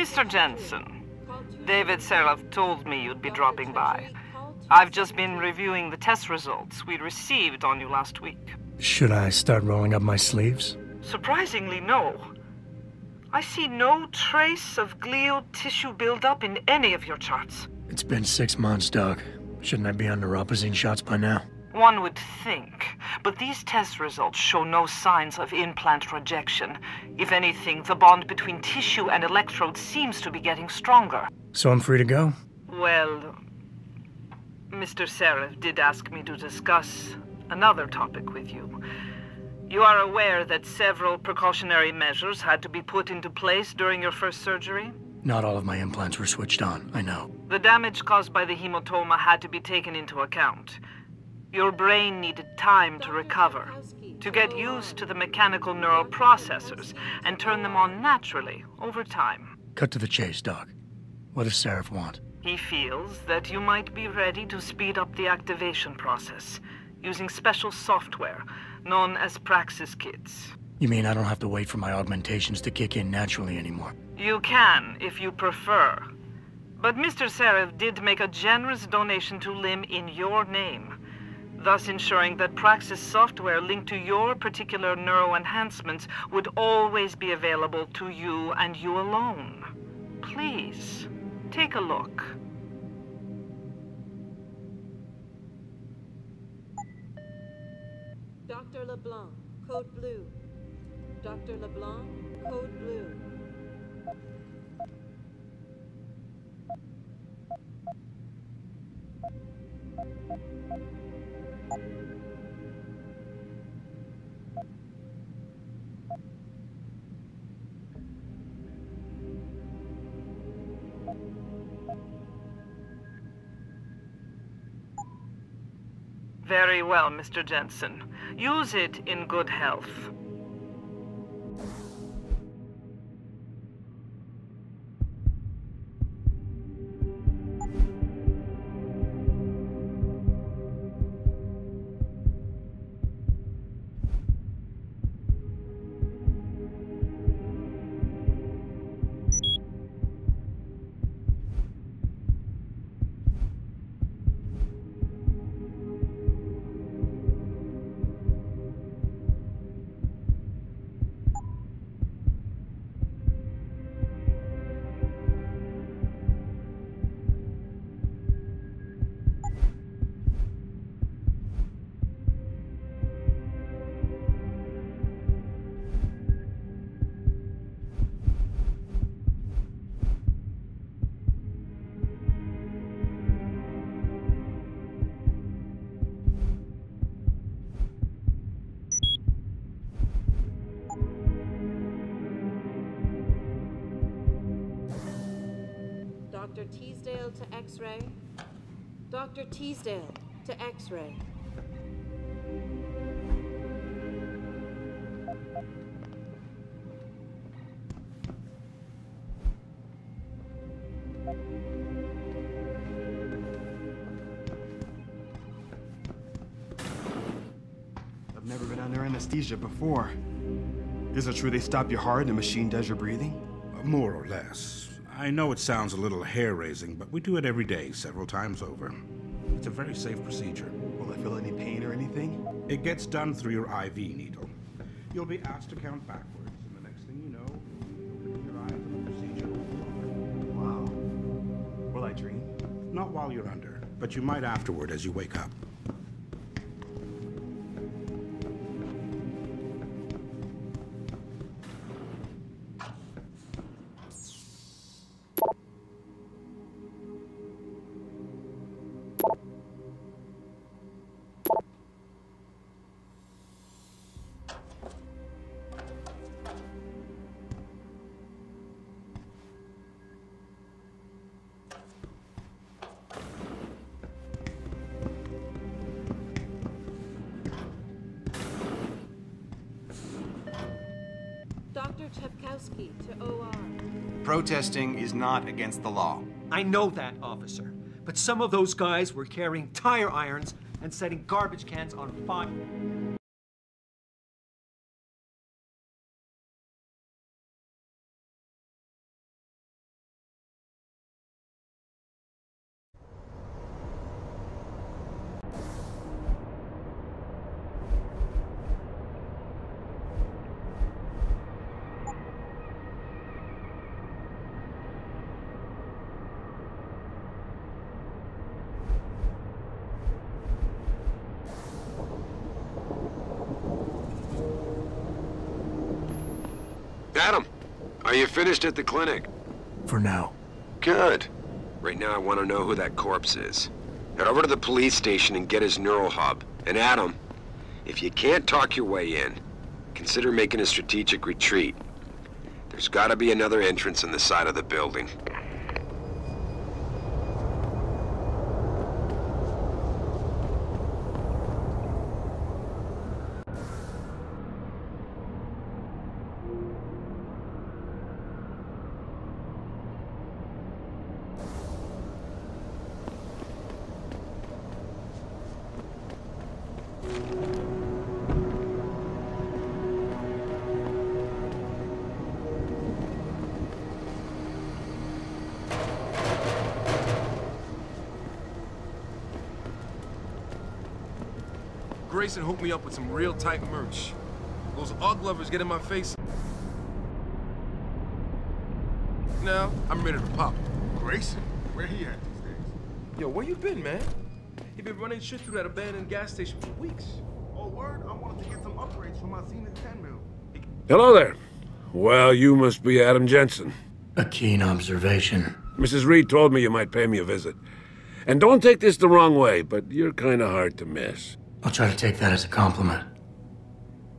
Mr. Jensen, David Seraph told me you'd be dropping by. I've just been reviewing the test results we received on you last week. Should I start rolling up my sleeves? Surprisingly, no. I see no trace of glial tissue buildup in any of your charts. It's been 6 months, Doc. Shouldn't I be on neuropozyne shots by now? One would think, but these test results show no signs of implant rejection. If anything, the bond between tissue and electrodes seems to be getting stronger. So I'm free to go? Well, Mr. Seraph did ask me to discuss another topic with you. You are aware that several precautionary measures had to be put into place during your first surgery? Not all of my implants were switched on, I know. The damage caused by the hematoma had to be taken into account. Your brain needed time to recover, to get used to the mechanical neural processors and turn them on naturally over time. Cut to the chase, Doc. What does Seraph want? He feels that you might be ready to speed up the activation process using special software known as Praxis kits. You mean I don't have to wait for my augmentations to kick in naturally anymore? You can, if you prefer. But Mr. Seraph did make a generous donation to LIM in your name, thus ensuring that Praxis software linked to your particular neuroenhancements would always be available to you and you alone. Please, take a look. Dr. LeBlanc, code blue. Dr. LeBlanc, code blue. Very well, Mr. Jensen. Use it in good health. Dr. Teasdale to X-ray. Dr. Teasdale to X-ray. I've never been under anesthesia before. Is it true they stop your heart and the machine does your breathing? More or less. I know it sounds a little hair-raising, but we do it every day, several times over. It's a very safe procedure. Will I feel any pain or anything? It gets done through your IV needle. You'll be asked to count backwards, and the next thing you know, you'll open your eyes and the procedure will begin. Wow. Will I dream? Not while you're under, but you might afterward as you wake up. Dr. Chepkowski to OR. Protesting is not against the law. I know that, officer. But some of those guys were carrying tire irons and setting garbage cans on fire. Adam, are you finished at the clinic? For now. Good. Right now I want to know who that corpse is. Head over to the police station and get his neural hub. And Adam, if you can't talk your way in, consider making a strategic retreat. There's gotta be another entrance in the side of the building. Grayson hooked me up with some real tight merch. Those UGG lovers get in my face. Now, I'm ready to pop. Grayson? Where he at these days? Yo, where you been, man? He been running shit through that abandoned gas station for weeks. Oh, word? I wanted to get some upgrades for my Zenith 10 mil. Hello there. Well, you must be Adam Jensen. A keen observation. Mrs. Reed told me you might pay me a visit. And don't take this the wrong way, but you're kinda hard to miss. I'll try to take that as a compliment.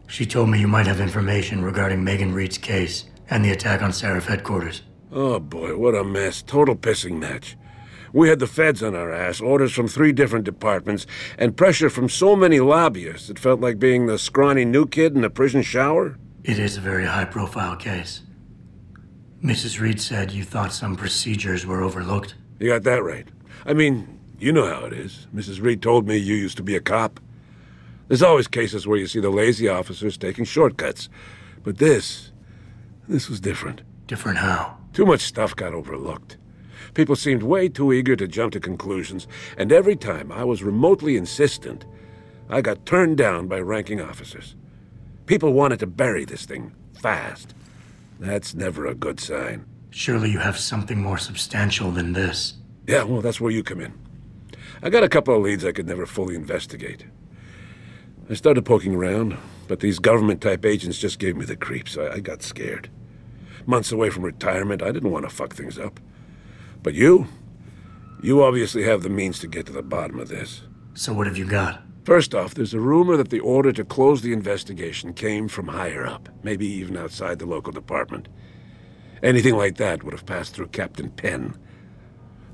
She told me you might have information regarding Megan Reed's case and the attack on Seraph headquarters. Oh boy, what a mess. Total pissing match. We had the feds on our ass, orders from 3 different departments, and pressure from so many lobbyists it felt like being the scrawny new kid in a prison shower. It is a very high-profile case. Mrs. Reed said you thought some procedures were overlooked. You got that right. I mean, you know how it is. Mrs. Reed told me you used to be a cop. There's always cases where you see the lazy officers taking shortcuts. But this was different. Different how? Too much stuff got overlooked. People seemed way too eager to jump to conclusions, and every time I was remotely insistent, I got turned down by ranking officers. People wanted to bury this thing fast. That's never a good sign. Surely you have something more substantial than this. Yeah, well, that's where you come in. I got a couple of leads I could never fully investigate. I started poking around, but these government-type agents just gave me the creeps. I got scared. Months away from retirement, I didn't want to fuck things up. But you obviously have the means to get to the bottom of this. So what have you got? First off, there's a rumor that the order to close the investigation came from higher up, maybe even outside the local department. Anything like that would have passed through Captain Penn.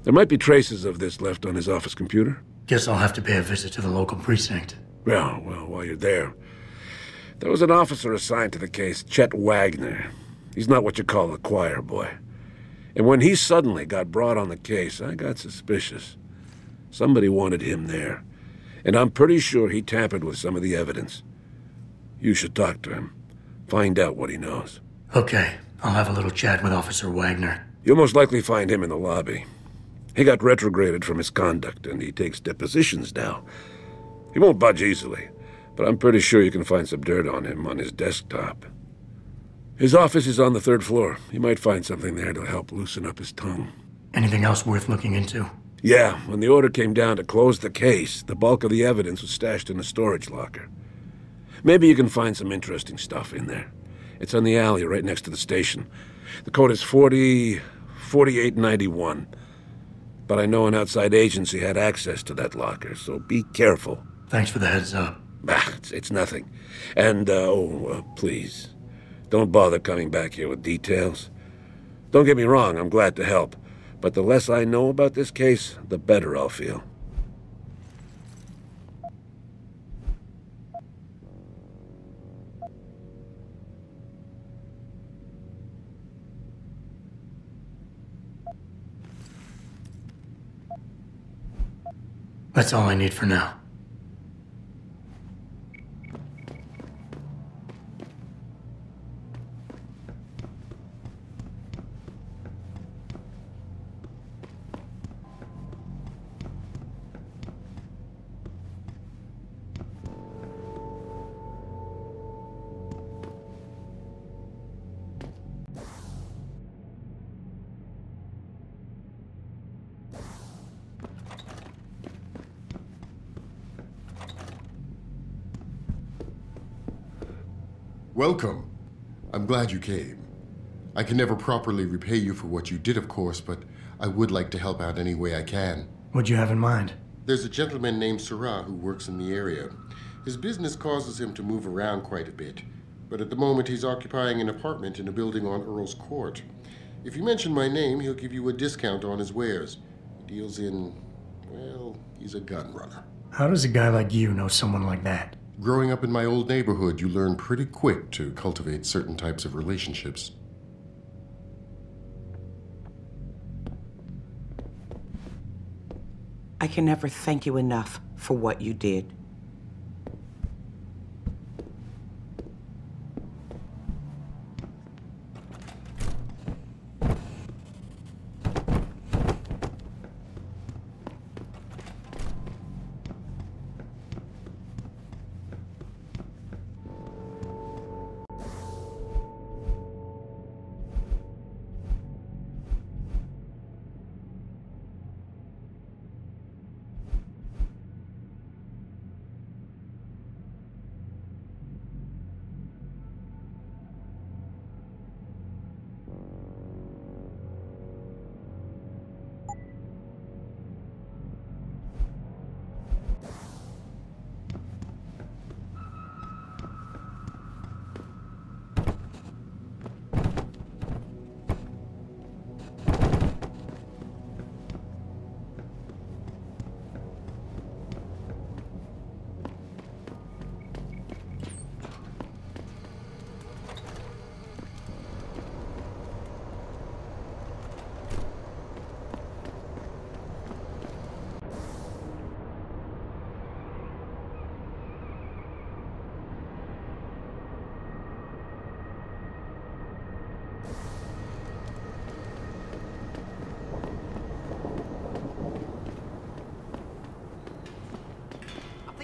There might be traces of this left on his office computer. Guess I'll have to pay a visit to the local precinct. Well, while you're there, there was an officer assigned to the case, Chet Wagner. He's not what you call a choir boy. And when he suddenly got brought on the case, I got suspicious. Somebody wanted him there. And I'm pretty sure he tampered with some of the evidence. You should talk to him. Find out what he knows. Okay, I'll have a little chat with Officer Wagner. You'll most likely find him in the lobby. He got retrograded from his conduct, and he takes depositions now. He won't budge easily, but I'm pretty sure you can find some dirt on him on his desktop. His office is on the 3rd floor. You might find something there to help loosen up his tongue. Anything else worth looking into? Yeah, when the order came down to close the case, the bulk of the evidence was stashed in a storage locker. Maybe you can find some interesting stuff in there. It's on the alley right next to the station. The code is 4891. But I know an outside agency had access to that locker, so be careful. Thanks for the heads up. It's nothing. And, please, don't bother coming back here with details. Don't get me wrong, I'm glad to help. But the less I know about this case, the better I'll feel. That's all I need for now. Welcome. I'm glad you came. I can never properly repay you for what you did, of course, but I would like to help out any way I can. What'd you have in mind? There's a gentleman named Sarah who works in the area. His business causes him to move around quite a bit, but at the moment he's occupying an apartment in a building on Earl's Court. If you mention my name, he'll give you a discount on his wares. He deals in, well, he's a gun runner. How does a guy like you know someone like that? Growing up in my old neighborhood, you learn pretty quick to cultivate certain types of relationships. I can never thank you enough for what you did.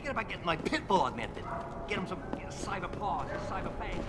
About getting my pit bull augmented. Get him some cyber paws, cyber fangs.